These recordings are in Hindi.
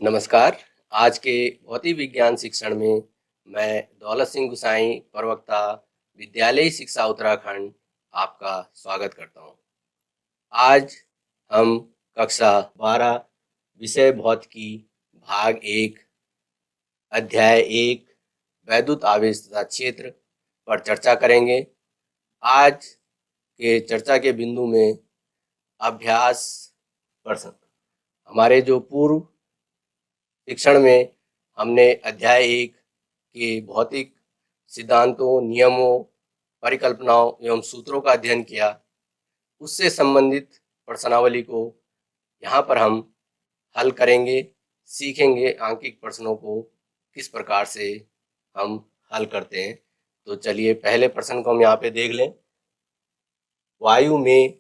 नमस्कार। आज के भौतिक विज्ञान शिक्षण में मैं दौलत सिंह गुसाई, प्रवक्ता, विद्यालयी शिक्षा उत्तराखंड, आपका स्वागत करता हूँ। आज हम कक्षा 12 विषय भौतिकी भाग 1 अध्याय 1 वैद्युत आवेश तथा क्षेत्र पर चर्चा करेंगे। आज के चर्चा के बिंदु में अभ्यास प्रश्न। हमारे जो पूर्व शिक्षण में हमने अध्याय 1 के भौतिक सिद्धांतों, नियमों, परिकल्पनाओं एवं सूत्रों का अध्ययन किया। उससे संबंधित प्रश्नावली को यहाँ पर हम हल करेंगे, सीखेंगे आंकिक प्रश्नों को किस प्रकार से हम हल करते हैं। तो चलिए पहले प्रश्न को हम यहाँ पे देख लें। वायु में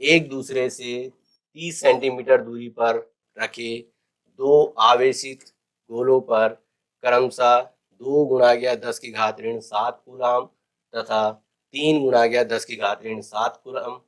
एक दूसरे से 30 सेंटीमीटर दूरी पर रखे दो आवेशित गोलों पर क्रमशः 2 × 10⁻7 कूलाम तथा 3 × 10⁻7 कूलाम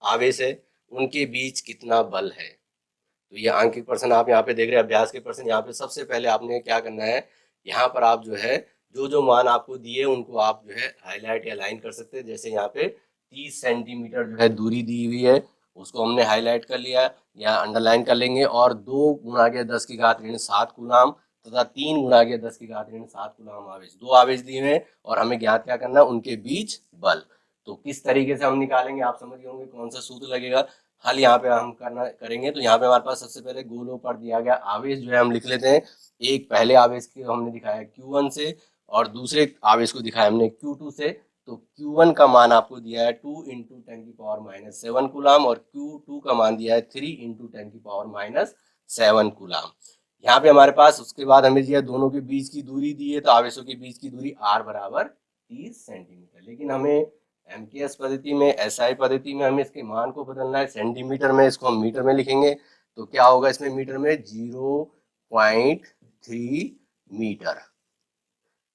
आवेश है, उनके बीच कितना बल है। तो ये आंकिक प्रश्न आप यहाँ पे देख रहे हैं, अभ्यास के प्रश्न। यहाँ पे सबसे पहले आपने क्या करना है, यहाँ पर आप जो है जो मान आपको दिए उनको आप जो है हाईलाइट या लाइन कर सकते हैं। जैसे यहाँ पे 30 सेंटीमीटर जो है दूरी दी हुई है, उसको हमने हाईलाइट कर लिया या अंडरलाइन कर लेंगे। और 2 × 10⁻7 कूलाम तथा 3 × 10⁻7 कूलाम आवेश, दो आवेश दिए हुए हैं और हमें ज्ञात क्या करना है, उनके बीच बल। तो किस तरीके से हम निकालेंगे, आप समझ गए होंगे कौन सा सूत्र लगेगा। हल यहाँ पे हम करेंगे। तो यहाँ पे हमारे पास सबसे पहले गोलों पर दिया गया आवेश जो है हम लिख लेते हैं। एक पहले आवेश को हमने दिखाया Q1 से और दूसरे आवेश को दिखाया हमने Q2 से। तो Q1 का मान आपको दिया है 2 × 10⁻7 कूलाम और Q2 का मान दिया है 3 × 10⁻7 कूलाम। यहाँ पे हमारे पास उसके बाद हमें दिया दोनों के बीच की दूरी दी है, तो आवेशों के बीच की दूरी R बराबर 30 सेंटीमीटर। लेकिन हमें MKS पद्धति में, SI पद्धति में हमें इसके मान को बदलना है सेंटीमीटर में, इसको हम मीटर में लिखेंगे। तो क्या होगा इसमें मीटर में 0.3 मीटर।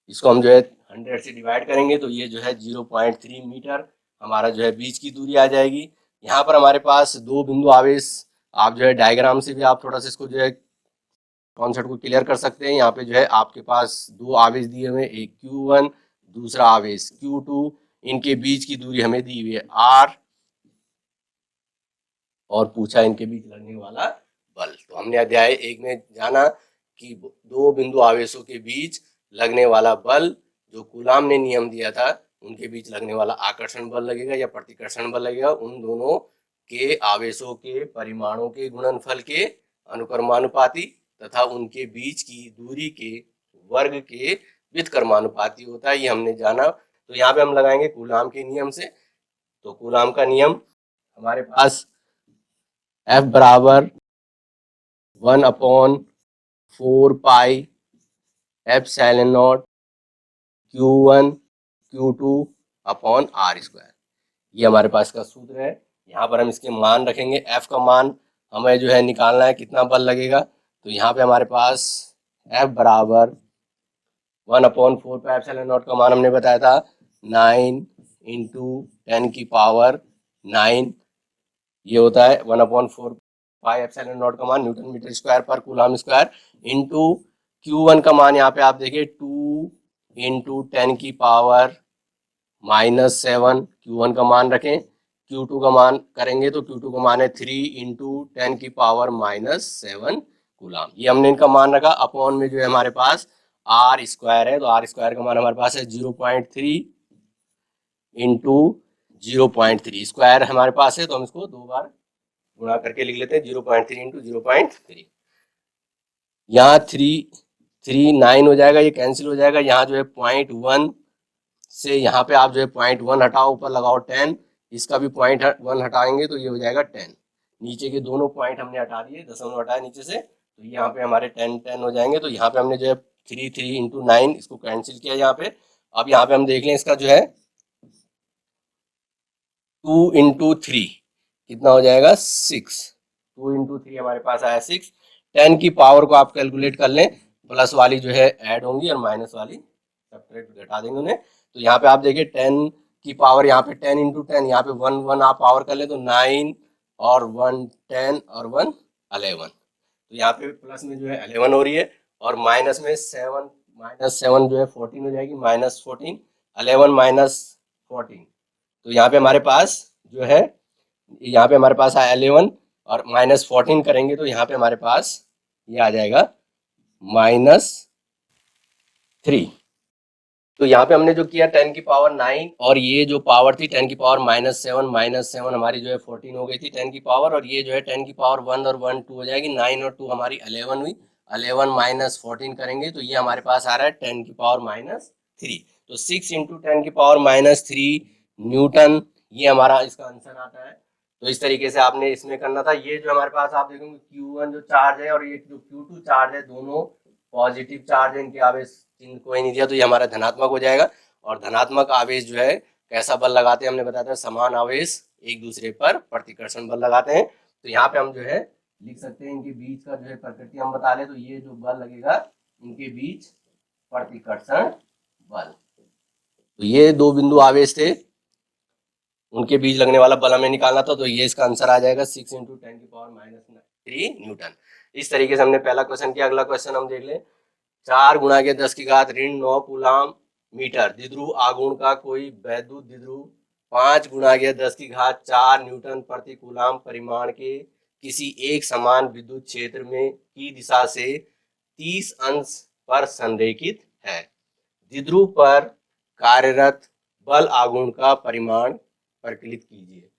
इसको हम जो है 100 से डिवाइड करेंगे तो ये जो है 0.3 मीटर हमारा जो है बीच की दूरी आ जाएगी। यहाँ पर हमारे पास दो बिंदु आवेश, आप जो है डायग्राम से भी आप थोड़ा सा इसको जो है कॉन्सेप्ट को क्लियर कर सकते हैं। यहाँ पे जो है आपके पास दो आवेश दिए हुए, एक Q1 दूसरा आवेश Q2, इनके बीच की दूरी हमें दी हुई है R और पूछा इनके बीच लगने वाला बल। तो हमने अध्याय 1 में जाना कि दो बिंदु आवेशों के बीच लगने वाला बल, जो कूलाम ने नियम दिया था, उनके बीच लगने वाला आकर्षण बल लगेगा या प्रतिकर्षण बल लगेगा उन दोनों के आवेशों के परिमाणों के गुणनफल के अनुक्रमानुपाती तथा उनके बीच की दूरी के वर्ग के व्युत्क्रमानुपाती होता है, ये हमने जाना। तो यहाँ पे हम लगाएंगे कूलाम के नियम से। तो कूलाम का नियम हमारे पास F बराबर 1/4 pi epsilon not Q1 Q2 upon R²। ये हमारे पास का सूत्र है। यहाँ पर हम इसके मान रखेंगे। F का मान हमें जो है निकालना है, कितना बल लगेगा। तो यहाँ पे हमारे पास F बराबर 1/4 पाई एप्सिलॉन नॉट का मान हमने बताया था 9 × 10⁻9। ये होता है 1/4 पाई एप्सिलॉन नॉट का मान न्यूटन मीटर स्क्वायर पर कूलाम स्क्वायर इंटू Q1 का मान यहाँ पे आप देखिए 2 × 10⁻7 Q1 का मान रखें। Q2 का मान करेंगे तो Q2 का मान है 3 × 10⁻7 कूलाम। ये हमने इनका मान रखा। अपॉन में जो है हमारे पास R² है, तो R² का मान हमारे पास है 0.3 × 0.3 स्क्वायर हमारे पास है, तो हम इसको दो बार गुणा करके लिख लेते हैं 0.3 × 0.3। यहाँ 3 9 हो जाएगा, ये कैंसिल हो जाएगा। यहाँ जो है 0.1 से यहाँ पे आप जो है 0.1 हटाओ, ऊपर लगाओ 10, इसका भी 0.1 हटाएंगे तो ये हो जाएगा 10। नीचे के दोनों पॉइंट हमने हटा दिए, दशमलव हटाया नीचे से, तो यहाँ पे हमारे 10 हो जाएंगे। तो यहाँ पे हमने जो है 3 × 9 इसको कैंसिल किया यहाँ पे। अब यहाँ पे हम देख लें इसका जो है 2 × 3 कितना हो जाएगा 6। 2 × 3 हमारे पास आया 6। 10 की पावर को आप कैलकुलेट कर लें, प्लस वाली जो है ऐड होंगी और माइनस वाली सब्ट्रैक्ट घटा देंगे उन्हें। तो यहाँ पे आप देखिए 10 की पावर, यहाँ पे 10 × 10, यहाँ पे 1 1 आप पावर कर ले तो 9 और 1 10 और 1 11। तो यहाँ पे प्लस में जो है 11 हो रही है और माइनस में 7, -7 जो है 14 हो जाएगी, -14, 11 -14। तो यहाँ पे हमारे पास जो है, यहाँ पे हमारे पास आया 11 और -14 करेंगे तो यहाँ पे हमारे पास ये आ जाएगा -3। तो यहाँ पे हमने जो किया 10 की पावर 9 और ये जो पावर थी 10 की पावर -7 हमारी जो है 14 हो गई थी 10 की पावर, और ये जो है 10 की पावर 1 और 1 2 हो जाएगी, 9 और 2 हमारी 11 हुई। 11 -14 करेंगे तो ये हमारे पास आ रहा है 10 की पावर -3। तो 6 इंटू 10 की पावर -3 न्यूटन, ये हमारा इसका आंसर आता है। तो इस तरीके से आपने इसमें करना था। ये जो हमारे पास आप देखोगे Q1 जो चार्ज है और ये जो Q2 चार्ज है, दोनों पॉजिटिव चार्ज है, इनके आवेश चिन्ह कोई नहीं दिया तो ये हमारा धनात्मक हो जाएगा। और धनात्मक आवेश जो है कैसा बल लगाते हैं, हमने बताया था समान आवेश एक दूसरे पर प्रतिकर्षण बल लगाते हैं। तो यहाँ पे हम जो है लिख सकते हैं इनके बीच का जो है प्रकृति हम बता ले, तो ये जो बल लगेगा इनके बीच प्रतिकर्षण बल। तो ये दो बिंदु आवेश थे, उनके बीच लगने वाला बल हमें निकालना था। तो ये इसका आंसर आ जाएगा 6 इंटू 10 की पावर -3 न्यूटन। इस तरीके से हमने पहला क्वेश्चन किया। अगला क्वेश्चन हम देख लें। 4 गुणा के 10 की घात ऋण 9 कूलाम मीटर द्विध्रुव आघूर्ण का कोई वैद्युत द्विध्रुव 5 गुणा के 10 की घात 4 न्यूटन प्रति कूलाम परिमाण के किसी एक समान विद्युत क्षेत्र में की दिशा से 30 अंश पर संरेखित है। द्विध्रुव पर कार्यरत बल आघूर्ण का परिमाण परिकलित कीजिए।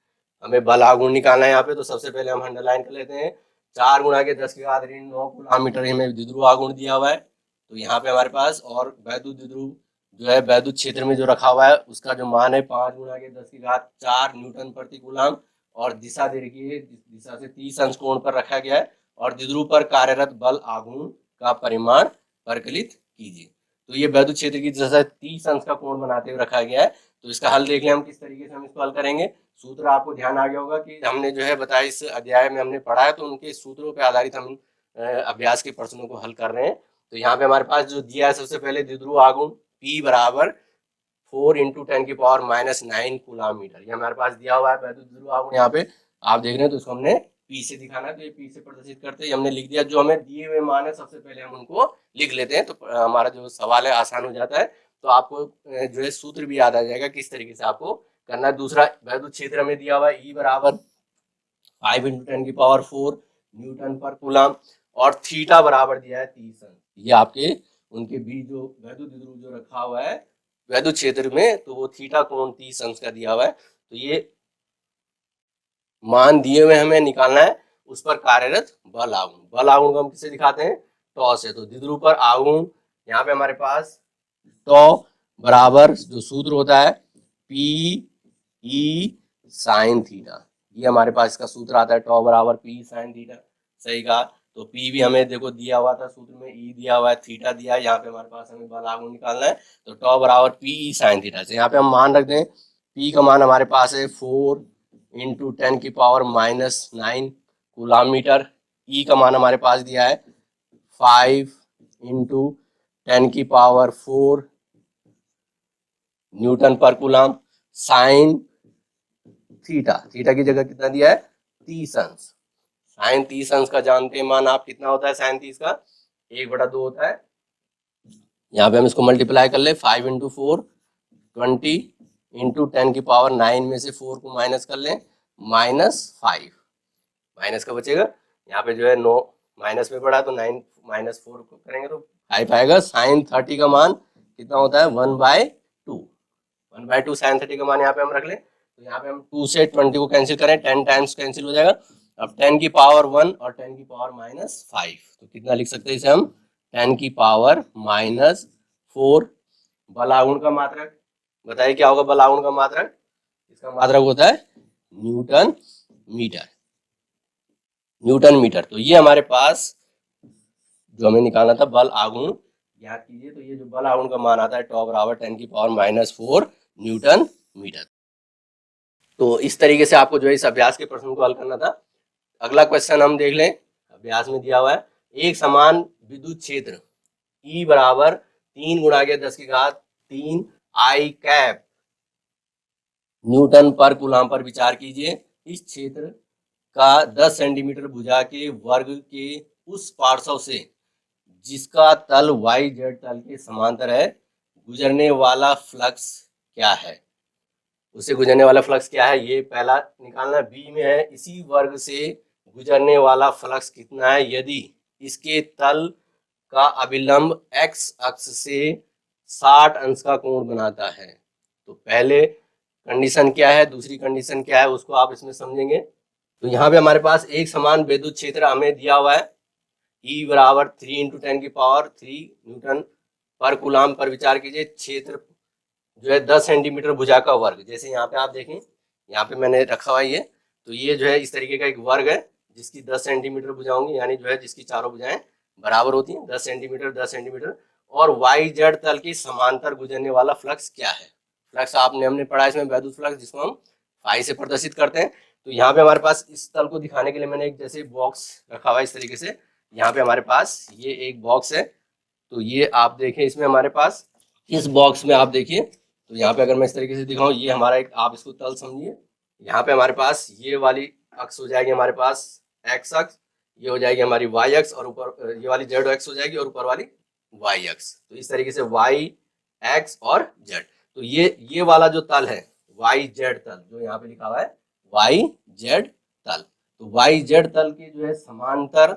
हमें बल आघूर्ण निकालना है यहाँ पे, तो सबसे पहले हम अंडरलाइन कर लेते हैं। 4 गुणा के 10 की घात ऋण 9 कूलाम मीटर हमें द्विध्रुव आघूर्ण दिया हुआ है। तो यहाँ पे हमारे पास और वैद्युत द्विध्रुव जो है वैद्युत क्षेत्र में जो रखा हुआ है उसका जो मान है 5 गुणा के 10 की घात 4 न्यूटन प्रति कूलाम, और दिशा दे रखी है, दिशा से 30 अंश कोण पर रखा गया है, और द्विध्रुव पर कार्यरत बल आघूर्ण का परिमाण परिकलित कीजिए। तो ये वैद्युत क्षेत्र की दिशा से 30 अंश का कोण बनाते हुए रखा गया है। तो इसका हल देख लें हम किस तरीके से हम इसको हल करेंगे। सूत्र आपको ध्यान आ गया होगा कि हमने जो है बताया इस अध्याय में हमने पढ़ा है, तो उनके सूत्रों पर आधारित हम अभ्यास के प्रश्नों को हल कर रहे हैं। तो यहाँ पे हमारे पास जो दिया है सबसे पहले द्विध्रुव आघूर्ण P बराबर 4 इंटू 10 की पावर -9 कूलाम मीटर, ये हमारे पास दिया हुआ है वैद्युत द्विध्रुव आघूर्ण। यहाँ पे आप देख रहे हैं, तो इसको हमने P से दिखाना है, तो ये P से प्रदर्शित करते हैं हमने लिख दिया। जो हमें दिए हुए मान है सबसे पहले हम उनको लिख लेते हैं, तो हमारा जो सवाल है आसान हो जाता है। तो आपको जो है सूत्र भी याद आ जाएगा किस तरीके से आपको करना है। दूसरा वैद्युत क्षेत्र हमें दिया हुआ है E बराबर 5 इंटू 10 की पावर 4 न्यूटन पर कूलाम, और थीटा बराबर दिया है 30 अंश। ये आपके उनके बीच जो वैद्युत द्विध्रुव जो रखा हुआ है वैद्युत क्षेत्र में, तो वो थीटा कोण 30 अंश का दिया हुआ है। तो ये मान दिए हुए हमें निकालना है, उस पर कार्यरत बल आघूर्ण। बल आघूर्ण को हम किससे दिखाते हैं, टॉ से। तो द्विध्रुव पर आघूर्ण, यहाँ पे हमारे पास टॉ बराबर जो सूत्र होता है पी ई साइन थीटा, ये हमारे पास इसका सूत्र आता है टॉ बराबर पी साइन थीटा। सही कहा। तो पी भी हमें देखो दिया हुआ था सूत्र में, ई दिया हुआ है, थीटा दिया है। यहाँ पे हमारे पास हमें बल आघूर्ण निकालना है, तो टॉ बराबर पी ई साइन थीटा से यहाँ पे हम मान रख दें। पी का मान हमारे पास है 4 इंटू 10 की पावर -9 कूलाम मीटर। ई का मान हमारे पास दिया है 5 इंटू 10 की पावर 4 न्यूटन पर कूलाम। साइन थीटा, थीटा की जगह कितना दिया है 30 अंश। साइन 30 अंश का जानते हैं मान आप, कितना होता है साइन 30 का 1/2 होता है। यहाँ पे हम इसको मल्टीप्लाई कर ले, 5 इंटू 4 20 इंटू 10 की पावर 9 में से 4 को माइनस कर लें, -5 माइनस का बचेगा। यहाँ पे जो है 9 माइनस में पड़ा तो 9 -4 को करेंगे तो 5 आएगा। साइन 30 का मान कितना होता है 1/2। 1/2 साइन 30 का मान यहाँ पे हम रख लें। तो यहाँ पे हम 2 से 20 को कैंसिल करें, 10 टाइम्स कैंसिल हो जाएगा। अब 10 की पावर 1 और 10 की पावर -5, तो कितना लिख सकते हैं इसे हम 10 की पावर -4। बल आघूर्ण का मात्रक बताइए क्या होगा, बल आघूर्ण का मात्रक, इसका मात्रक होता है न्यूटन मीटर। Newton metre. तो ये हमारे पास जो हमें निकालना था बल आघूर्ण, याद कीजिए। तो ये जो बल आघूर्ण का मान आता है टॉ बराबर 10 की पावर -4 न्यूटन मीटर। तो इस तरीके से आपको जो है इस अभ्यास के प्रश्न को हल करना था। अगला क्वेश्चन हम देख लें, अभ्यास में दिया हुआ है। एक समान विद्युत क्षेत्र E बराबर 3 गुणा के 10 की घात 3 आई कैप न्यूटन पर कूलाम पर विचार कीजिए। इस क्षेत्र का 10 सेंटीमीटर भुजा के वर्ग के उस पार्श्व से जिसका तल वाई जेड तल के समांतर है गुजरने वाला फ्लक्स क्या है। उससे गुजरने वाला फ्लक्स क्या है ये पहला निकालना। बी में है इसी वर्ग से गुजरने वाला फ्लक्स कितना है यदि इसके तल का अभिलंब एक्स अक्ष से 60 अंश का कोण बनाता है। तो पहले कंडीशन क्या है, दूसरी कंडीशन क्या है, उसको आप इसमें समझेंगे। तो यहाँ पे हमारे पास एक समान विद्युत क्षेत्र हमें दिया हुआ है E बराबर 3 × 10⁻³ न्यूटन पर कूलाम पर विचार कीजिए। क्षेत्र जो है 10 सेंटीमीटर भुजा का वर्ग। जैसे यहाँ पे आप देखें, यहाँ पे मैंने रखा हुआ है तो ये जो है इस तरीके का एक वर्ग है जिसकी 10 सेंटीमीटर भुजा होंगी, यानी जो है जिसकी चारों भुजाएं बराबर होती हैं 10 सेंटीमीटर 10 सेंटीमीटर। और वाई जेड तल की समांतर गुजरने वाला फ्लक्स क्या है। फ्लक्स हमने पढ़ा इसमें वैद्युत फ्लक्स, जिसको हम फाई से प्रदर्शित करते हैं। तो यहाँ पे हमारे पास इस तल को दिखाने के लिए मैंने एक जैसे बॉक्स रखा हुआ है इस तरीके से। यहाँ पे हमारे पास ये एक बॉक्स है, तो ये आप देखें इसमें हमारे पास इस बॉक्स में आप देखिए, तो यहाँ पे अगर मैं इस तरीके से दिखाऊं, ये हमारा एक, आप इसको तल समझिए। यहाँ पे हमारे पास ये वाली अक्ष हो जाएगी हमारे पास एक्स अक्ष, ये हो जाएगी हमारी वाई अक्ष, और ऊपर ये वाली जेड अक्ष हो जाएगी, और ऊपर वाली वाई अक्ष। तो इस तरीके से वाई एक्स और जेड। तो ये वाला जो तल है वाई जेड तल, जो यहाँ पे लिखा हुआ है वाई जेड तल, तो वाई जेड तल के जो है समांतर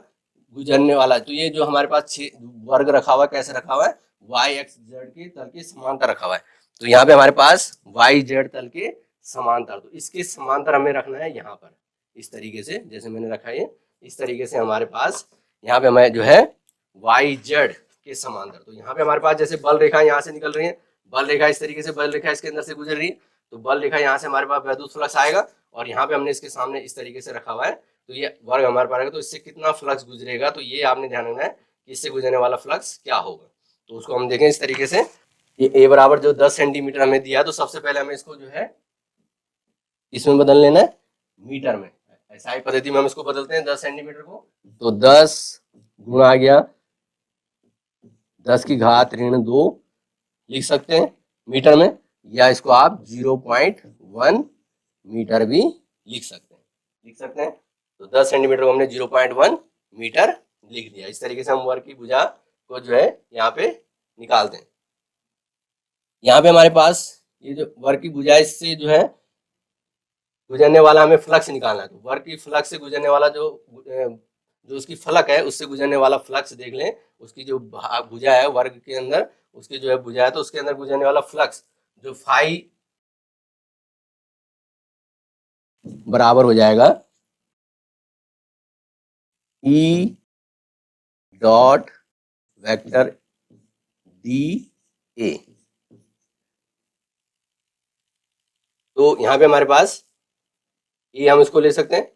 गुजरने वाला, तो ये जो हमारे पास वर्ग रखा हुआ है कैसे रखा हुआ है, वाई एक्स जेड के तल के समांतर रखा हुआ है। तो यहाँ पे हमारे पास वाई जेड तल के समांतर, तो इसके समांतर हमें रखना है यहाँ पर इस तरीके से, जैसे मैंने रखा है इस तरीके से हमारे पास यहाँ पे हमें जो है वाई जेड के समांतर। तो यहाँ पे हमारे पास जैसे बल रेखा यहाँ से निकल रही है, बल रेखा इस तरीके से बल रेखा इसके अंदर से गुजर रही है, तो बल रेखा यहाँ से हमारे पास वैद्युत फ्लक्स आएगा, और यहाँ पे हमने इसके सामने इस तरीके से रखा हुआ है, तो ये वर्ग हमारे पास आएगा। तो इससे कितना फ्लक्स गुजरेगा, तो ये आपने ध्यान रखना है कि इससे गुजरने वाला फ्लक्स क्या होगा। तो उसको हम देखें इस तरीके से, ये ए बराबर जो 10 सेंटीमीटर हमें दिया, तो सबसे पहले हमें इसको जो है इसमें बदल लेना है मीटर में। ऐसा पद्धति में हम इसको बदलते हैं 10 सेंटीमीटर को, तो 10 गुणा आ गया 10⁻2 लिख सकते हैं मीटर में, या इसको आप 0.1 मीटर भी लिख सकते हैं। तो 10 सेंटीमीटर को हमने 0.1 मीटर लिख दिया। इस तरीके से हम वर्ग की भुजा को जो है यहाँ पे निकालते हैं। यहाँ पे हमारे पास ये जो वर्ग की भुजा, इससे जो है गुजरने वाला हमें फ्लक्स निकालना है। तो वर्ग की फ्लक्स से गुजरने वाला जो उसकी फलक है उससे गुजरने वाला फ्लक्स देख लें, उसकी जो भुजा है वर्ग के अंदर, उसकी जो है भुजा है, तो उसके अंदर गुजरने वाला फ्लक्स जो फाई बराबर हो जाएगा E dot vector D A. तो यहाँ पे हमारे पास ये हम इसको ले सकते हैं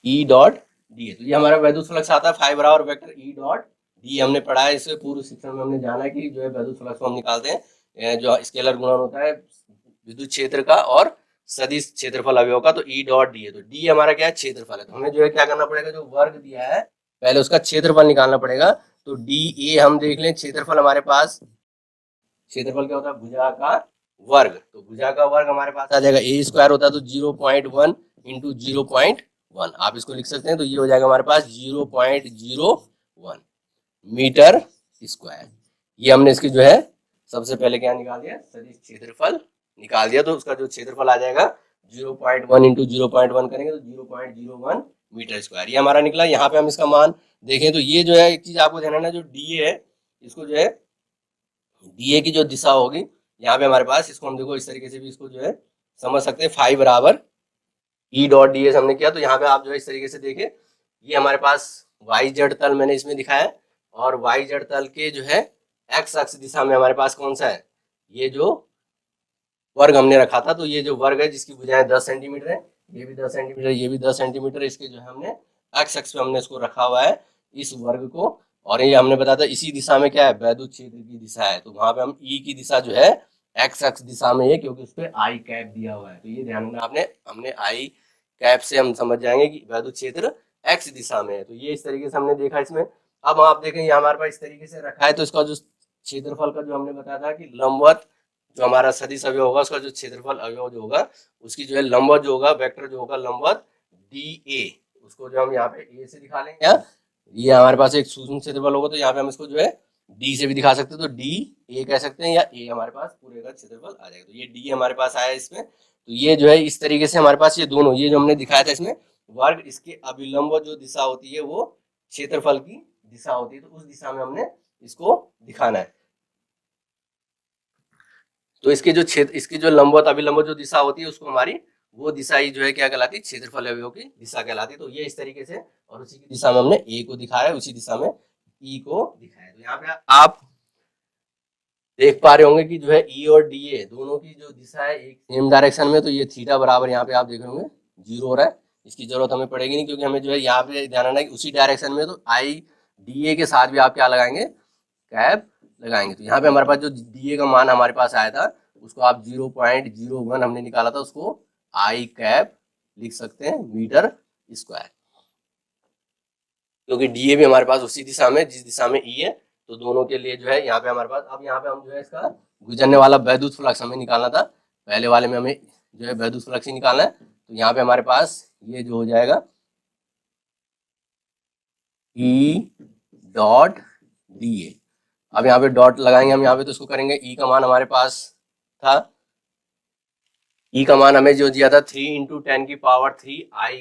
ई डॉट डी ए। तो ये हमारा वैद्युत फ्लक्स आता है फाई बराबर वेक्टर ई डॉट डी। हमने पढ़ा है इससे पूर्व शिक्षण में, हमने जाना है कि जो है वैद्युत फ्लक्स को हम निकालते हैं जो स्केलर गुणन होता है विद्युत क्षेत्र का और सदिश क्षेत्रफल अवयव का, तो ई डॉट डी है। तो डी हमारा क्या है, क्षेत्रफल है। तो हमें जो है क्या करना पड़ेगा, जो वर्ग दिया है पहले उसका क्षेत्रफल निकालना पड़ेगा। तो डी ए हम देख लें, क्षेत्रफल हमारे पास, क्षेत्रफल क्या होता है, भुजा का वर्ग। तो भुजा का वर्ग हमारे पास आ जाएगा, ए स्क्वायर होता है तो 0.1 इंटू 0.1 आप इसको लिख सकते हैं। तो ये हो जाएगा हमारे पास 0.01 मीटर स्क्वायर। ये हमने इसकी जो है सबसे पहले क्या निकाल दिया, सदिश क्षेत्रफल निकाल दिया। तो उसका जो क्षेत्रफल आ जाएगा 0.1 इंटू 0.1 करेंगे तो 0.01 मीटर स्क्वायर, ये हमारा निकला। यहाँ पे हम इसका मान देखें तो ये जो है एक चीज आपको ध्यान रखना, जो डी ए है इसको जो है डी ए की जो दिशा होगी यहाँ पे हमारे पास, इसको हम देखो इस तरीके से भी इसको जो है समझ सकते हैं, फाई बराबर ई डॉट डी एस हमने किया। तो यहाँ पे आप जो है इस तरीके से देखें, ये हमारे पास वाई जेड तल मैंने इसमें दिखाया है, और वाई जेड तल के जो है एक्स अक्ष दिशा में हमारे पास कौन सा है, ये जो वर्ग हमने रखा था। तो ये जो वर्ग है जिसकी भुजाएं 10 सेंटीमीटर है, ये भी 10 सेंटीमीटर, ये भी 10 सेंटीमीटर, इसके जो है हमने एक्स अक्ष पे हमने इसको रखा हुआ है इस वर्ग को। और ये हमने बताया था इसी दिशा में क्या है, वैद्युत क्षेत्र की दिशा है। तो वहां पे हम ई की दिशा जो है एक्स अक्ष दिशा में है, क्योंकि उस पर आई कैप दिया हुआ है। तो ये ध्यान रखना आपने, हमने आई कैप से हम समझ जाएंगे कि वैद्युत क्षेत्र एक्स दिशा में है। तो ये इस तरीके से हमने देखा इसमें। अब आप देखें ये हमारे पास इस तरीके से रखा है, तो इसका जो क्षेत्रफल का जो हमने बताया था कि लंबवत जो हमारा सदिश अवयव होगा, उसका जो क्षेत्रफल अवयव जो होगा उसकी जो है लंबवत जो होगा, वेक्टर जो होगा लंबवत डी ए, उसको जो हम यहाँ पे ए से दिखा लेंगे, या ये हमारे पास एक सूक्ष्म क्षेत्रफल होगा, तो यहाँ पे हम इसको जो है डी से भी दिखा सकते हैं, तो डी ए कह सकते हैं, या ए हमारे पास पूरे का क्षेत्रफल आ जाएगा। तो ये डी हमारे पास आया इसमें। तो ये जो है इस तरीके से हमारे पास ये दोनों, ये जो हमने दिखाया था इसमें वर्ग, इसके अभिलंब जो दिशा होती है वो क्षेत्रफल की दिशा होती है, तो उस दिशा में हमने इसको दिखाना है। तो इसके जो क्षेत्र, इसकी जो लंबवत अभिलंब जो दिशा होती है उसको हमारी वो दिशा ही जो है क्या कहलाती है, क्षेत्रफल अवयव की दिशा कहलाती है। तो ये इस तरीके से, और उसी की दिशा में हमने ए को दिखाया है, उसी दिशा में ई को दिखाया है। तो यहाँ पे आप देख पा रहे होंगे कि जो है ई और डी ए दोनों की जो दिशा है एक सेम डायरेक्शन में, तो ये थीटा बराबर यहाँ पे आप देख रहे होंगे 0 हो रहा है। इसकी जरूरत हमें पड़ेगी नहीं, क्योंकि हमें जो है यहाँ पे ध्यान रखना है कि उसी डायरेक्शन में, तो आई डी ए के साथ भी आप क्या लगाएंगे, कैप लगाएंगे। तो यहाँ पे हमारे पास जो डी ए का मान हमारे पास आया था उसको आप 0.01 हमने निकाला था, उसको आई कैप लिख सकते हैं मीटर स्क्वायर, क्योंकि डी ए भी हमारे पास उसी दिशा में जिस दिशा में ई है। तो दोनों के लिए जो है यहाँ पे हमारे पास, अब यहाँ पे हम जो है इसका गुजरने वाला वैद्युत फ्लक्स हमें निकालना था। पहले वाले में हमें जो है वैद्युत फ्लक्स ही निकालना है। तो यहाँ पे हमारे पास ये जो हो जाएगा ई डॉट डी ए। अब यहाँ पे डॉट लगाएंगे हम यहाँ पे, तो इसको करेंगे, ई का मान हमारे पास था, ई का मान हमें जो दिया था 3 × 10⁻³ आई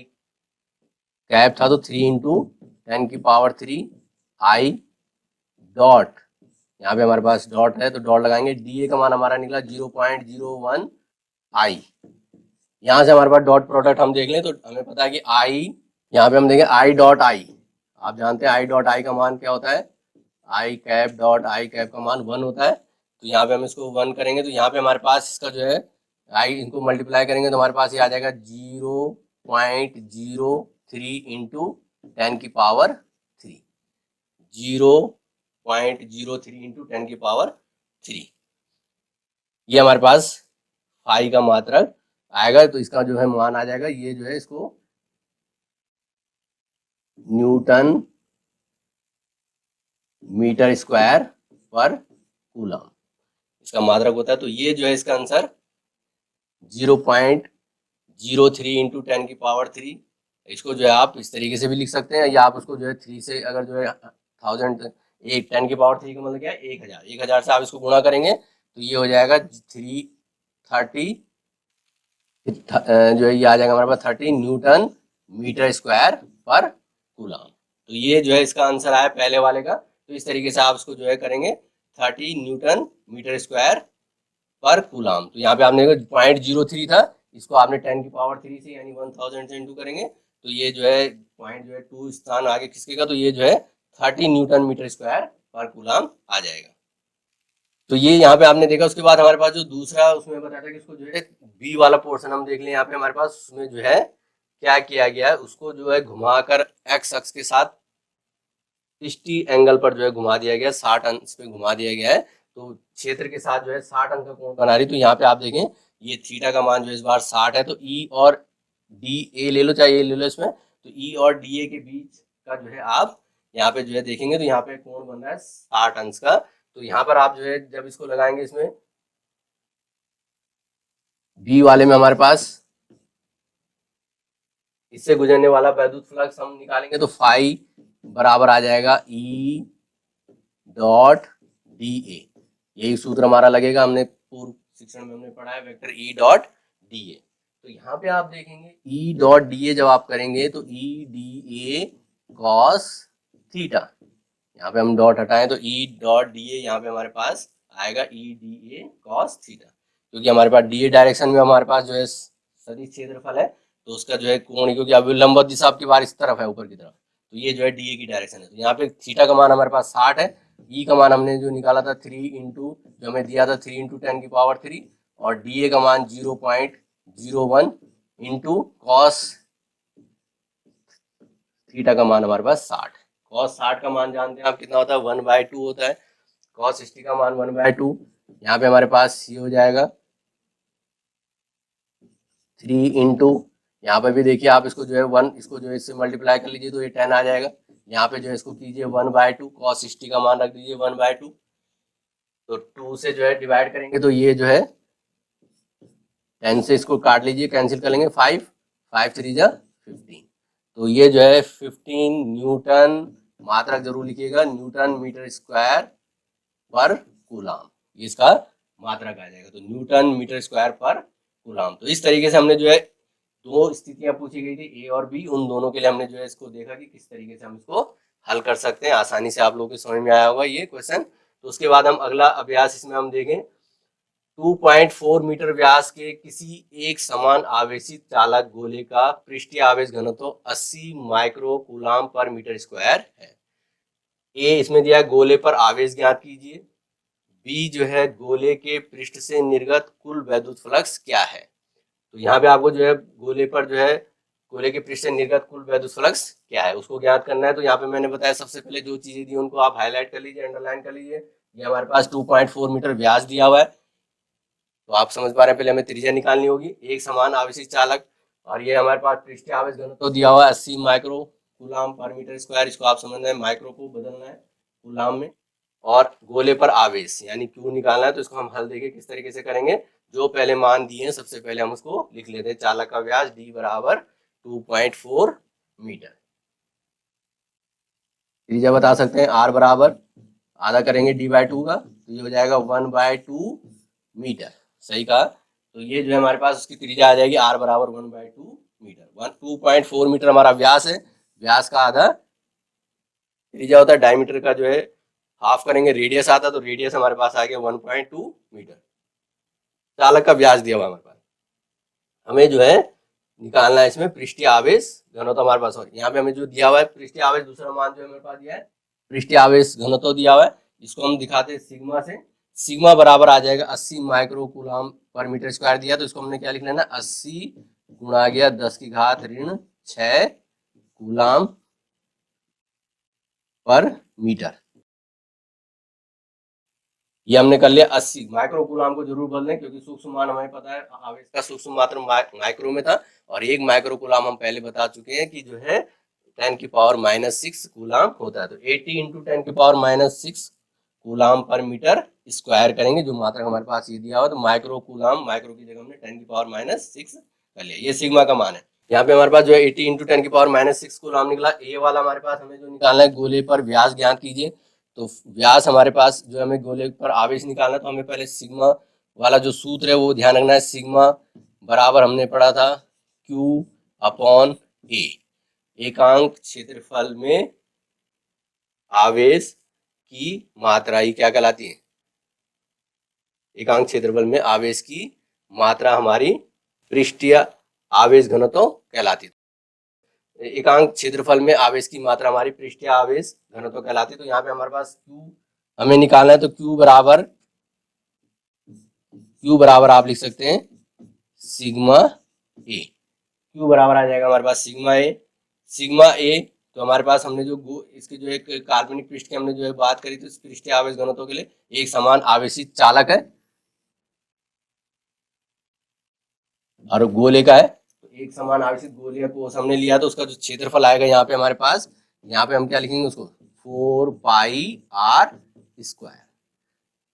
कैप था, तो 3 × 10⁻³ आई डॉट, यहाँ पे हमारे पास डॉट है तो डॉट लगाएंगे। डी ए का मान हमारा निकला 0.01 आई। यहाँ से हमारे पास डॉट प्रोडक्ट हम देख लें तो हमें पता है कि आई, यहाँ पे हम देखें आई डॉट आई, आप जानते हैं आई डॉट आई का मान क्या होता है, आई कैप डॉट आई कैप का मान 1 होता है। तो यहाँ पे हम इसको 1 करेंगे, तो यहाँ पे हमारे पास इसका जो है आई, इनको मल्टीप्लाई करेंगे तो हमारे पास ये आ जाएगा 0.03 इंटू 10⁻³ 0.03 इंटू 10⁻³ ये हमारे पास फाई का मात्रक आएगा। तो इसका जो है मान आ जाएगा, ये जो है इसको न्यूटन मीटर स्क्वायर पर कूलम इसका मात्रक होता है। तो ये जो है इसका आंसर 0.03 इंटू 10⁻³। इसको जो है आप इस तरीके से भी लिख सकते हैं, या आप उसको जो है 3 से, अगर जो है 1000, एक 10⁻³ का मतलब क्या है 1000, 1000 से आप इसको गुणा करेंगे तो ये हो जाएगा 330, जो है ये आ जाएगा हमारे पास 30 न्यूटन मीटर स्क्वायर पर कूलम। तो ये जो है इसका आंसर आया पहले वाले का। तो इस तरीके से आप इसको जो है करेंगे 30 न्यूटन मीटर स्क्वायर पर कूलम। तो यहाँ पे आपने 0.03 था, इसको आपने 10⁻³ से यानी 1000 से इंटू करेंगे, तो ये जो है पॉइंट जो है 2 स्थान आगे खिसकेगा, तो ये जो है 30 न्यूटन मीटर स्क्वायर पर कूलम आ जाएगा। तो ये यहाँ पे आपने देखा। उसके बाद हमारे पास जो दूसरा उसमें बताया था कि उसको जो है बी वाला पोर्शन हम देख लें। यहाँ पे हमारे पास उसमें जो है क्या किया गया है, उसको जो है घुमाकर एक्स अक्ष के साथ 60 एंगल पर जो है घुमा दिया गया, 60 अंश पे घुमा दिया गया है। तो क्षेत्र के साथ जो है 60 अंक का कोण बना रही। तो यहाँ पे आप देखें ये थीटा का मान जो इस बार 60 है, तो ई और डी ए ले लो, चाहे ए ले लो इसमें, तो ई और डी ए के बीच का जो है आप यहाँ पे जो है देखेंगे तो यहाँ पे कोण बन रहा है 60 अंश का। तो यहाँ पर आप जो है जब इसको लगाएंगे, इसमें बी वाले में हमारे पास इससे गुजरने वाला वैद्युत फ्लक्स हम निकालेंगे, तो फाई बराबर आ जाएगा ई डॉट डी ए। यही सूत्र हमारा लगेगा, हमने पूर्व शिक्षण में हमने पढ़ा है, vector E dot D A. तो यहाँ पे आप देखेंगे ई डॉट डी ए जब आप करेंगे तो E D A cos theta, यहाँ पे हम डॉट हटाएं तो ई डॉट डी ए यहाँ पे हमारे पास आएगा E D A cos theta, क्योंकि हमारे पास डी ए डायरेक्शन में हमारे पास जो है सदिश क्षेत्रफल है, तो उसका जो है कोण, क्योंकि अभी लंबवत दिशा आपकी बार इस तरफ है ऊपर की तरफ, तो ये जो है डी ए की डायरेक्शन है। तो यहाँ पे थीटा का मान हमारे पास 60 है, ई का मान हमने जो निकाला था 3 इंटू, जो हमें दिया था 3 × 10⁻³, और डी ए का मान 0.01 इंटू कॉस थीटा का मान हमारे पास 60। कॉस 60 का मान जानते हैं आप कितना होता है, 1/2 होता है। कॉस 60 का मान 1/2, यहाँ पे हमारे पास ये हो जाएगा 3 इंटू, यहाँ पे भी देखिए आप इसको जो है 1, इसको जो है इससे मल्टीप्लाई कर लीजिए तो ये 10 आ जाएगा। यहाँ पे जो है इसको कीजिए 1/2, कॉस 60 का मान रख दीजिए 1/2, तो 2 से जो है डिवाइड करेंगे तो ये जो है 10 से इसको काट लीजिए, कैंसिल कर लेंगे, 5 5 3 जा 15, तो ये जो है 15 न्यूटन मात्रक जरूर लिखिएगा, न्यूटन मीटर स्क्वायर पर कूलाम, ये इसका मात्रक आ जाएगा। तो न्यूटन मीटर स्क्वायर पर कूलाम। तो इस तरीके से हमने जो है दो स्थितियां पूछी गई थी, ए और बी, उन दोनों के लिए हमने जो है इसको देखा कि किस तरीके से हम इसको हल कर सकते हैं। आसानी से आप लोगों को समझ में आया होगा ये क्वेश्चन। तो उसके बाद हम अगला अभ्यास इसमें हम देखें। 2.4 मीटर व्यास के किसी एक समान आवेशित चालक गोले का पृष्ठीय आवेश घनत्व 80 माइक्रो कूलाम पर मीटर स्क्वायर है। ए इसमें दिया है, गोले पर आवेश ज्ञात कीजिए। बी जो है, गोले के पृष्ठ से निर्गत कुल वैद्युत फ्लक्स क्या है। तो यहाँ पे आपको जो है गोले पर जो है, गोले के पृष्ठ से निर्गत कुल वैद्युत फ्लक्स क्या है उसको ज्ञात करना है। तो यहाँ पे मैंने बताया, सबसे पहले जो चीजें दी उनको आप हाईलाइट कर लीजिए, अंडरलाइन कर लीजिए। ये हमारे पास 2.4 मीटर व्यास दिया हुआ है, तो आप समझ पा रहे हैं, पहले हमें त्रिज्या निकालनी होगी। एक समान आवेशित चालक, और ये हमारे पास पृष्ठीय आवेश घनत्व दिया हुआ है 80 माइक्रो कूलाम पर मीटर स्क्वायर। इसको आप समझना है, माइक्रो को बदलना है कूलाम में। और गोले पर आवेश यानी क्यू निकालना है। तो इसको हम हल देखें किस तरीके से करेंगे। जो पहले मान दिए हैं, सबसे पहले हम उसको लिख लेते हैं। चालक का व्यास डी बराबर 2.4 मीटर। त्रिज्या बता सकते हैं, आर बराबर आधा करेंगे d/2 का, तो ये हो जाएगा 1/2 मीटर। सही कहा। तो ये जो है हमारे पास उसकी त्रिज्या आ जाएगी r बराबर 1/2 मीटर। 2.4 मीटर हमारा व्यास है, व्यास का आधा त्रिज्या होता है। डायमीटर का जो है हाफ करेंगे, रेडियस आता, तो रेडियस हमारे पास आ गया 1.2 मीटर। चालक का व्यास दिया हुआ हमारे पास, हमें जो है निकालना है इसमें पृष्ठीय आवेश घनत्व हमारे पास। और यहाँ पे हमें जो दिया हुआ है पृष्ठीय आवेश, दूसरा मान जो है मेरे पास दिया है पृष्ठीय आवेश घनत्व दिया हुआ है, इसको हम दिखाते हैं सिग्मा से। सिग्मा बराबर आ जाएगा 80 माइक्रो कूलाम पर मीटर स्क्वायर दिया, तो इसको हमने क्या लिख लेना, 80 गुणा गया 10⁻⁶ कूलाम पर मीटर। ये हमने कर लिया 80 माइक्रो कूलाम को जरूर बदलें, क्योंकि सूक्ष्म मान हमें पता है आवेश का सूक्ष्म मात्रा माइक्रो में था, और 1 माइक्रो कूलाम हम पहले बता चुके हैं कि जो है 10⁻⁻6 कूलाम होता है। तो 80 × 10⁻⁻6 कूलाम पर मीटर स्क्वायर करेंगे, जो मात्रा हमारे पास ये दिया हुआ। तो माइक्रो कूलाम, माइक्रो की जगह हमने 10⁻⁻6 कर लिया। ये सिग्मा का मान है। यहाँ पे हमारे पास जो है 80 × 10⁻⁻6 कूलाम निकला। ए वाला हमारे पास हमें जो निकालना है, गोले पर व्यास ज्ञात कीजिए। तो व्यास हमारे पास जो हमें गोले पर आवेश निकालना, तो हमें पहले सिग्मा वाला जो सूत्र है वो ध्यान रखना है। सिग्मा बराबर हमने पढ़ा था Q/A, एकांक क्षेत्रफल में आवेश की मात्रा, ये क्या कहलाती है, एकांक क्षेत्रफल में आवेश की मात्रा हमारी पृष्ठीय आवेश घनत्व कहलाती है। एकांक क्षेत्रफल में आवेश की मात्रा हमारी पृष्ठीय आवेश घनत्व कहलाती है। तो यहाँ पे हमारे पास Q हमें निकालना है, तो Q बराबर आप लिख सकते हैं सिग्मा ए। Q बराबर आ जाएगा हमारे पास सिग्मा ए। तो हमारे पास हमने जो इसके जो एक काल्पनिक पृष्ठ की हमने जो है बात करी, तो इस पृष्ठीय आवेश घनत्व के लिए एक समान आवेशित चालक है और गोले का है, तो एक समान आवेशित गोले को हमने लिया, तो उसका जो क्षेत्रफल आएगा यहाँ पे हमारे पास, यहाँ पे हम क्या लिखेंगे उसको, 4πr²।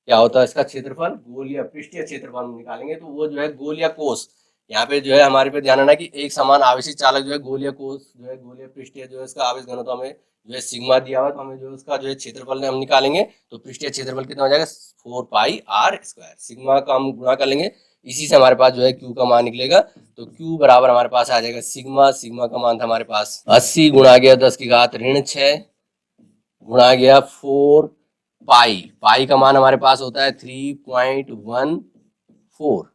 क्या होता है इसका क्षेत्रफल, गोल या पृष्ठीय क्षेत्रफल हम निकालेंगे, तो वो जो है गोल या कोस। यहाँ पे जो है हमारे पे ध्यान रखना कि एक समान आवेशित चालक जो है गोल या कोस जो है, गोल या पृष्ठीय जो है इसका आवेश घनत्व हमें जो है सिग्मा दिया हुआ है, तो हमें जो उसका जो है क्षेत्रफल हम निकालेंगे, तो पृष्ठीय क्षेत्रफल कितना हो जाएगा 4πr²। सिग्मा का हम गुणा कर लेंगे, इसी से हमारे पास जो है Q का मान निकलेगा। तो Q बराबर हमारे पास आ जाएगा सिग्मा का मान था हमारे पास 80 गुणा गया 10⁻⁶ गुणा गया 4 पाई का मान हमारे पास होता है 3.14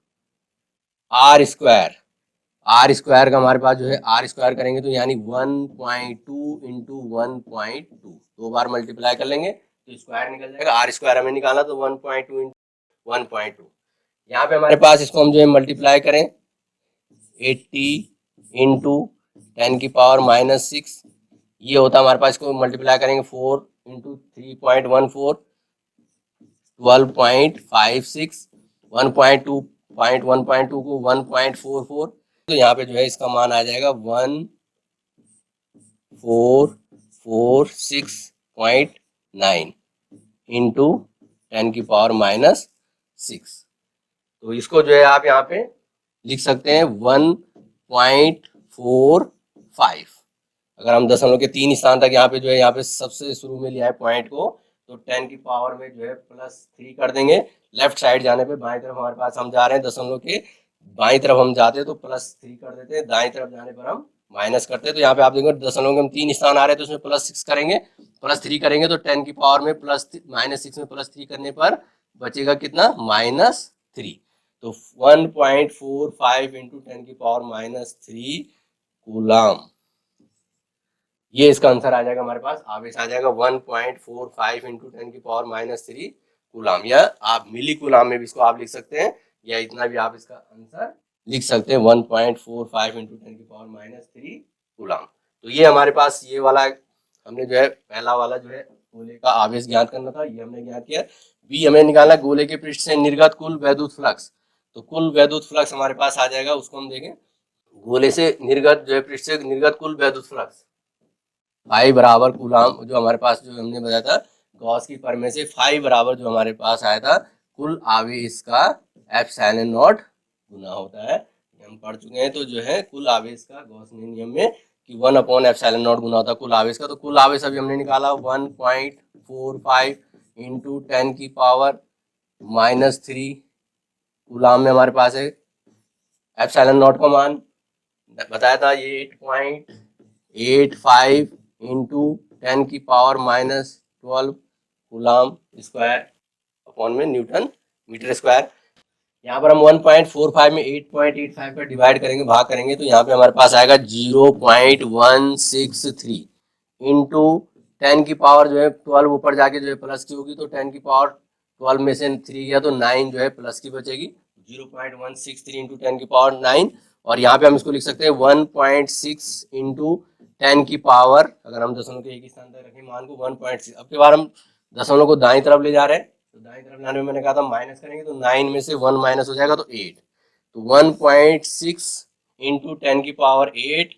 r² का हमारे पास जो है r² करेंगे, तो यानी 1.2 × 1.2 दो बार मल्टीप्लाई कर लेंगे तो स्क्वायर निकल जाएगा। r² हमें निकालना, तो 1.2 × 1.2। यहाँ पे हमारे पास इसको हम जो है मल्टीप्लाई करें 80 × 10⁻⁻6, ये होता है हमारे पास, इसको मल्टीप्लाई करेंगे 4 × 3.14 12.56 1.2 को 1.44, तो यहाँ पे जो है इसका मान आ जाएगा 1446.9 × 10⁻⁻6। तो इसको जो है आप यहाँ पे लिख सकते हैं 1.45। अगर हम दशमलव के 3 स्थान तक यहाँ पे जो है यहाँ पे सबसे शुरू में लिया है पॉइंट को, तो 10 की पावर में जो है +3 कर देंगे। लेफ्ट साइड जाने पे बाएं तरफ हमारे पास हम जा रहे हैं, दशमलव के बाएं तरफ हम जाते हैं तो +3 कर देते हैं, दाएं तरफ जाने पर हम माइनस करते हैं। तो यहाँ पे आप देखो दशमलव के हम 3 स्थान आ रहे हैं तो उसमें +6 करेंगे, +3 करेंगे तो 10 की पावर में -6 में +3 करने पर बचेगा कितना, -3। तो 1.45 इंटू 10 की पावर -3 कूलाम, ये इसका आंसर आ जाएगा। हमारे पास आवेश आ जाएगा 1.45 इंटू 10 की पावर -3 कूलाम, या आप मिली कूलाम में भी इसको आप लिख सकते हैं, या इतना भी आप इसका आंसर लिख सकते हैं 1.45 इंटू 10 की पावर -3 कूलाम। तो ये हमारे पास ये वाला हमने जो है पहला वाला जो है गोले का आवेश ज्ञात करना था, ये हमने ज्ञात किया। बी हमें निकालना गोले के पृष्ठ से निर्गत कुल वैद्युत फ्लक्स। तो कुल वैद्युत फ्लक्स हमारे पास आ जाएगा, उसको हम देखें। गोले से निर्गत जो है पृष्ठ से निर्गत कुल वैद्युत फ्लक्स फाई बराबर कूलाम, जो हमारे पास जो हमने बताया था गॉस की प्रमेय से, फाई बराबर जो हमारे पास आया था कुल आवेश का एप्सिलॉन नॉट गुना होता है, हम पढ़ चुके हैं। तो जो है कुल आवेश का गॉस ने नियम में कि 1 एप्सिलॉन नॉट गुना होता है कुल आवेश का। तो कुल आवेश अभी हमने निकाला 1.45 इंटू 10 की पावर -3 कूलाम में हमारे पास है। एप्सिलॉन नॉट का मान बताया था ये 8.85 इंटू 10 की पावर -12 कूलाम स्क्वायर अपॉन में न्यूटन मीटर स्क्वायर। यहाँ पर हम 1.45 में 8.85 पर डिवाइड करेंगे, भाग करेंगे, तो यहाँ पे हमारे पास आएगा 0.163 इंटू 10 की पावर जो है 12 ऊपर जाके जो है प्लस की होगी, तो 10 की पावर 12 में से 3 गया तो 9 जो है प्लस की बचेगी। 0.163 इंटू 10 की पावर 9, और यहाँ पे हम इसको लिख सकते हैं 1.6 इंटू 10 की पावर, अगर हम दशमलव के एक स्थान तक रखें मान को 1.6। अब की बार हम दशमलव को दाईं तरफ ले जा रहे हैं, तो दाईं तरफ लाने में मैंने कहा था माइनस करेंगे, तो 9 में से 1 माइनस हो जाएगा तो 8। तो 1.6 इंटू 10 की पावर 8,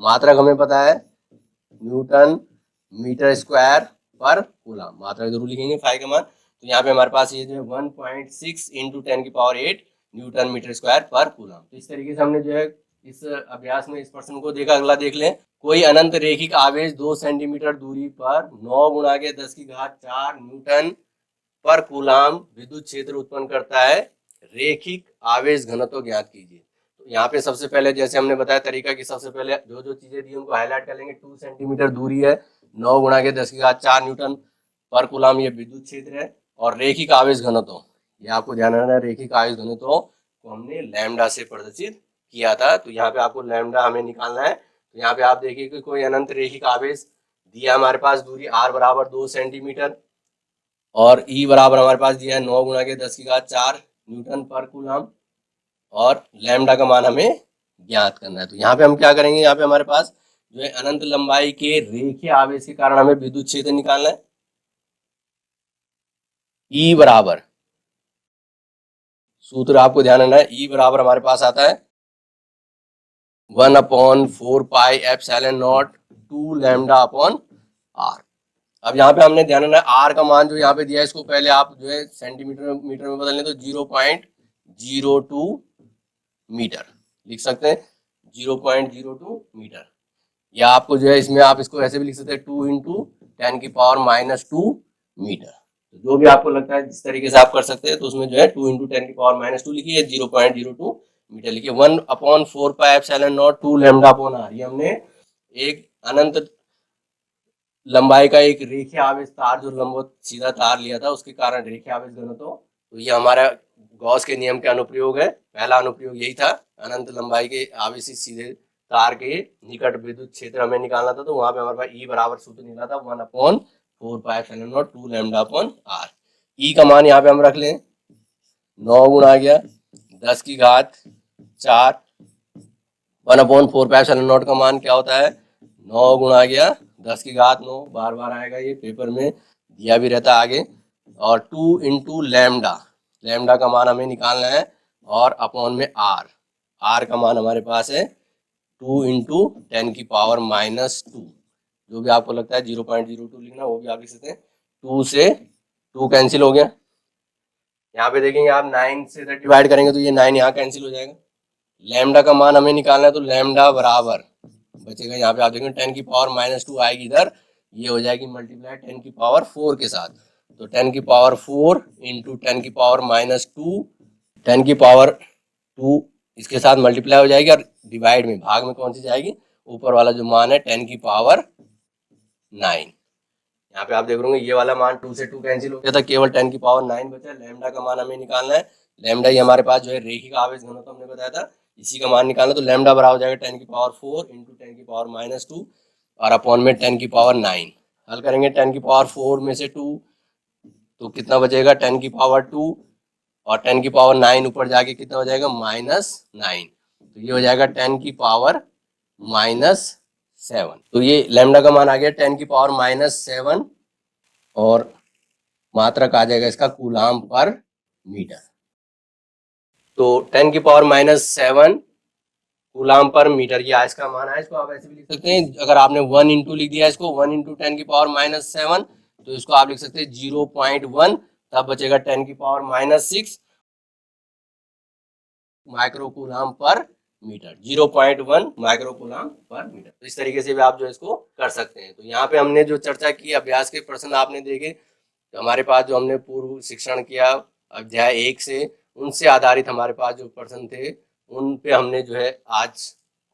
मात्रक हमें पता है न्यूटन मीटर स्क्वायर पर कूलाम, मात्रक जरूर लिखेंगे फाई का मान। तो यहाँ पे हमारे पास ये जो है 1.6 इंटू 10 की पावर 8 न्यूटन मीटर स्क्वायर पर कूलाम। तो इस तरीके से हमने जो है इस अभ्यास में इस प्रश्न को देखा। अगला देख लें। कोई अनंत रेखिक आवेश 2 सेंटीमीटर दूरी पर 9 गुणा के 10 की घात 4 न्यूटन पर कूलाम विद्युत क्षेत्र उत्पन्न करता है, रेखिक आवेश घनत्व ज्ञात कीजिए। तो यहाँ पे सबसे पहले जैसे हमने बताया तरीका कि सबसे पहले जो जो चीजें दी उनको हाईलाइट कर लेंगे। 2 सेंटीमीटर दूरी है, 9 गुणा के 10 की घात 4 न्यूटन पर कूलाम ये विद्युत क्षेत्र है, और रेखिक आवेश घनत्व, ये आपको ध्यान रखना है, रेखिक आवेश घनत्व को हमने लैम्डा से प्रदर्शित किया था। तो यहाँ पे आपको लैम्डा हमें निकालना है। तो यहाँ पे आप देखिए कि कोई अनंत रेखिक आवेश दिया हमारे पास, दूरी r बराबर 2 सेंटीमीटर, और E बराबर हमारे पास दिया है 9 गुणा के 10 की घात 4 न्यूटन पर कूलाम, और लैम्डा का मान हमें ज्ञात करना है। तो यहाँ पे हम क्या करेंगे, यहाँ पे हमारे पास जो है अनंत लंबाई के रेखीय आवेश के कारण हमें विद्युत क्षेत्र निकालना है। E बराबर, सूत्र आपको ध्यान रखना है, E बराबर हमारे पास आता है 1/4 pi epsilon not 2 lambda upon r। अब यहाँ पे हमने ध्यान रखना है r का मान जो यहाँ पे दिया है इसको पहले आप जो है सेंटीमीटर मीटर में बदल लें तो 0.02 मीटर लिख सकते हैं, 0.02 मीटर। या आपको जो है इसमें आप इसको ऐसे भी लिख सकते हैं 2 इंटू 10 की पावर -2 मीटर। तो जो भी आपको लगता है जिस तरीके से आप कर सकते हैं, तो उसमें जो है 2 इंटू 10 की पावर -2 लिखिए, 0.02 मीटर लिखिए। 1/4 pi epsilon not 2 lambda upon r, ये हमने एक अनंत लंबाई का एक रेखीय आवेश तार जो लंबवत सीधा तार लिया था उसके कारण रेखीय आवेश घनत्व। तो ये हमारा गॉस के नियम के अनुप्रयोग है। पहला अनुप्रयोग यही था, अनंत लंबाई के आवेशित सीधे तार के निकट विद्युत क्षेत्र हमें निकालना था। तो वहां पे हमारे पास E बराबर सूत्र निकला था 1/4 pi epsilon not 2 lambda upon r। E का मान यहाँ पे हम रख लें 9 गुणा गया 10 की घात 4, 1/4 पाई एप्सिलॉन नॉट का मान क्या होता है 9 गुणा गया 10 की घात 9, बार बार आएगा ये पेपर में दिया भी रहता है आगे, और 2 इंटू लैम्डा, लैम्डा का मान हमें निकालना है, और अपॉन में r, r का मान हमारे पास है 2 इंटू 10 की पावर -2। जो भी आपको लगता है 0.02 लिखना वो भी आप लिख सकते हैं। 2 से 2 कैंसिल हो गया, यहाँ पे देखेंगे आप 9 से डिवाइड करेंगे तो ये 9 यहाँ कैंसिल हो जाएगा। लैम्डा का मान हमें निकालना है, तो लैम्डा बराबर बचेगा यहाँ पे आप देखेंगे 10 की पावर -2 आएगी इधर, ये हो जाएगी मल्टीप्लाई 10 की पावर 4 के साथ। तो 10 की पावर 4 इंटू 10 की पावर -2, 10 की पावर 2 इसके साथ मल्टीप्लाई हो जाएगी और डिवाइड में भाग में कौन सी जाएगी, ऊपर वाला जो मान है 10 की पावर 9। यहाँ पे आप देख रहे होंगे ये वाला मान 2 से 2 कैंसिल हो गया था, केवल 10 की पावर 9 बचा। लैम्डा का मान हमें निकालना है, लैम्डा ही हमारे पास जो है रेखिक आवेश घनत्व हमने बताया था, इसी का मान निकालना। तो लैम्डा बराबर हो जाएगा 10 की पावर 4 इंटू 10 की पावर -2 और अपॉन में 10 की पावर 9। हल करेंगे 10 की पावर 4 में से 2 तो कितना बचेगा 10 की पावर 2 और 10 की पावर 9 ऊपर जाके कितना हो जाएगा -9, तो ये हो जाएगा 10 की पावर -7। तो ये लैम्डा का मान आ गया 10 की पावर -7 और मात्रक आ जाएगा इसका कूलाम पर मीटर। तो 10 की पावर -7 कूलाम पर मीटर, ये आज का मान है। इसको आप ऐसे भी लिख सकते हैं, अगर आपने 1 इंटू लिख दिया इसको 1 इंटू 10 की पावर -7 तो इसको आप लिख सकते हैं 0.1, तब बचेगा 10 की पावर -6 माइक्रोकूलाम पर मीटर, 0.1 माइक्रोकूलाम पर मीटर। तो इस तरीके से भी आप जो इसको कर सकते हैं। तो यहाँ पे हमने जो चर्चा की, अभ्यास के प्रश्न आपने देखे, तो हमारे पास जो हमने पूर्व शिक्षण किया अध्याय 1 से, उनसे आधारित हमारे पास जो प्रश्न थे उन पे हमने जो है आज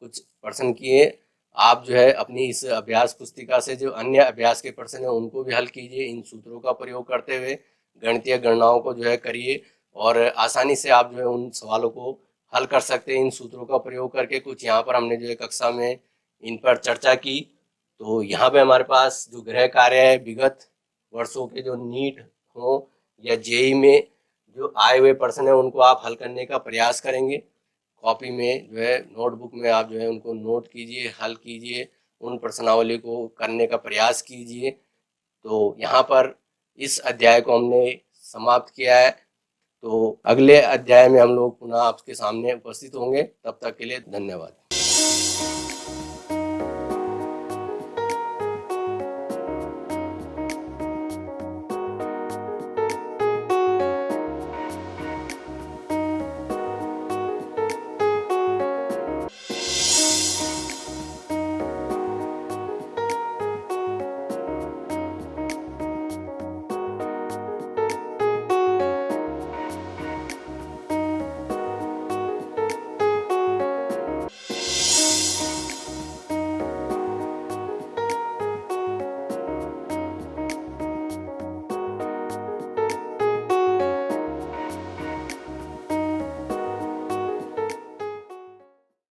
कुछ प्रश्न किए। आप जो है अपनी इस अभ्यास पुस्तिका से जो अन्य अभ्यास के प्रश्न हैं उनको भी हल कीजिए, इन सूत्रों का प्रयोग करते हुए गणितीय गणनाओं को जो है करिए और आसानी से आप जो है उन सवालों को हल कर सकते हैं इन सूत्रों का प्रयोग करके। कुछ यहाँ पर हमने जो है कक्षा में इन पर चर्चा की। तो यहाँ पे हमारे पास जो गृह कार्य है, विगत वर्षों के जो नीट हो या जेई में जो आए हुए प्रश्न है उनको आप हल करने का प्रयास करेंगे। कॉपी में जो है नोटबुक में आप जो है उनको नोट कीजिए, हल कीजिए, उन प्रश्नावली को करने का प्रयास कीजिए। तो यहाँ पर इस अध्याय को हमने समाप्त किया है। तो अगले अध्याय में हम लोग पुनः आपके सामने उपस्थित होंगे, तब तक के लिए धन्यवाद।